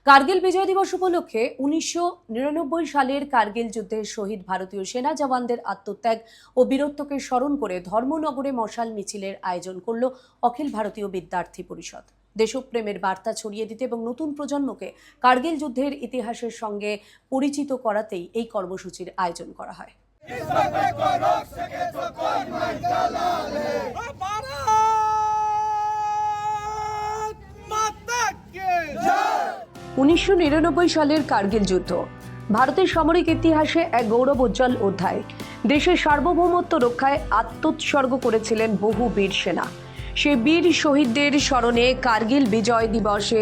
কার্গিল বিজয় দিবস উপলক্ষে 1999 সালের কার্গিল যুদ্ধে শহীদ ভারতীয় সেনা জওয়ানদের আত্মত্যাগ ও বীরত্বকে স্মরণ করে ধর্মনগরে মশাল মিছিলের আয়োজন করল অখিল ভারতীয় বিদ্যার্থী পরিষদ। দেশপ্রেমের বার্তা ছড়িয়ে দিতে এবং নতুন প্রজন্মকে কার্গিল যুদ্ধের ইতিহাসের সঙ্গে পরিচিত করাতেই এই কর্মসূচির আয়োজন করা হয়। 1999 সালের কার্গিল যুদ্ধ ভারতের সামরিক ইতিহাসে এক গৌরবোজ্জ্বল অধ্যায়। দেশের সার্বভৌমত্ব রক্ষায় আত্মোৎসর্গ করেছিলেন বহু বীর সেনা। সেই বীর শহীদদের স্মরণে কার্গিল বিজয় দিবসে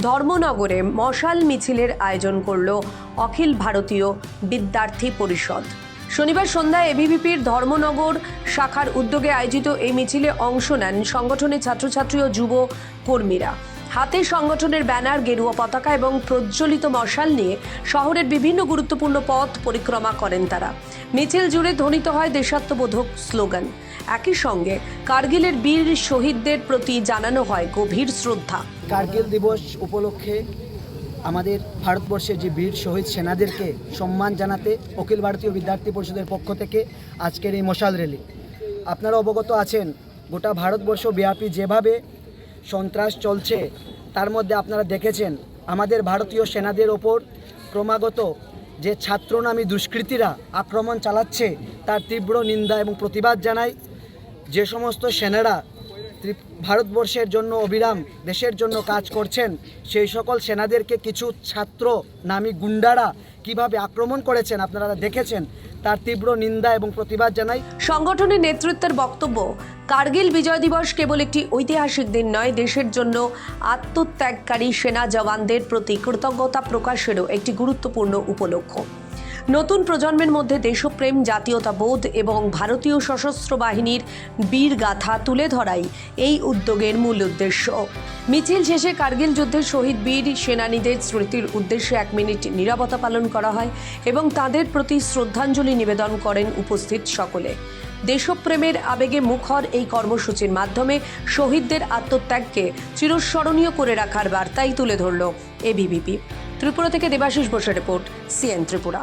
ধর্মনগরে মশাল মিছিলের আয়োজন করল অখিল ভারতীয় বিদ্যার্থী পরিষদ। শনিবার সন্ধ্যায় এবিভিপির ধর্মনগর শাখার উদ্যোগে আয়োজিত এই মিছিলে অংশ নেন সংগঠনের ছাত্রছাত্রী ও যুব কর্মীরা। হাতে সংগঠনের ব্যানার, গেরুয়া পতাকা এবং প্রজ্বলিত মশাল নিয়ে শহরের বিভিন্ন গুরুত্বপূর্ণ পথ পরিক্রমা করেন তারা। মিছিল জুড়ে ধ্বনিত হয় দেশাত্মবোধক স্লোগান। একই সঙ্গে কার্গিলের বীর শহীদদের প্রতি জানানো হয় গভীর শ্রদ্ধা। কার্গিল দিবস উপলক্ষে আমাদের ভারতবর্ষের যে বীর শহীদ সেনাদেরকে সম্মান জানাতে অখিল ভারতীয় বিদ্যার্থী পরিষদের পক্ষ থেকে আজকের এই মশাল র্যালি। আপনারা অবগত আছেন, গোটা ভারতবর্ষ ব্যাপী যেভাবে সন্ত্রাস চলছে, তার মধ্যে আপনারা দেখেছেন আমাদের ভারতীয় সেনাদের ওপর ক্রমাগত যে ছাত্রনামী দুষ্কৃতীরা আক্রমণ চালাচ্ছে, তার তীব্র নিন্দা এবং প্রতিবাদ জানাই। যে সমস্ত সেনারা ভারতবর্ষের জন্য অবিরাম দেশের জন্য কাজ করছেন, সেই সকল সেনাদেরকে কিছু ছাত্র নামী গুন্ডারা কিভাবে আক্রমণ করেছেন আপনারা দেখেছেন, তার তীব্র নিন্দা এবং প্রতিবাদ জানাই। সংগঠনের নেতৃত্বের বক্তব্য, কার্গিল বিজয় দিবস কেবল একটি ঐতিহাসিক দিন নয়, দেশের জন্য আত্মত্যাগকারী সেনা জওয়ানদের প্রতি কৃতজ্ঞতা প্রকাশেরও একটি গুরুত্বপূর্ণ উপলক্ষ। নতুন প্রজন্মের মধ্যে দেশপ্রেম, জাতীয়তাবোধ এবং ভারতীয় সশস্ত্র বাহিনীর বীর গাথা তুলে ধরাই এই উদ্যোগের মূল উদ্দেশ্য। মিছিল শেষে কার্গিল যুদ্ধের শহীদ বীর সেনানীদের স্মৃতির উদ্দেশ্যে 1 মিনিট নীরবতা পালন করা হয় এবং তাদের প্রতি শ্রদ্ধাঞ্জলি নিবেদন করেন উপস্থিত সকলে। দেশপ্রেমের আবেগে মুখর এই কর্মসূচির মাধ্যমে শহীদদের আত্মত্যাগকে চিরস্মরণীয় করে রাখার বার্তাই তুলে ধরল এবিভিপি। ত্রিপুরা থেকে দেবাশিস বসুর রিপোর্ট, সিএন ত্রিপুরা।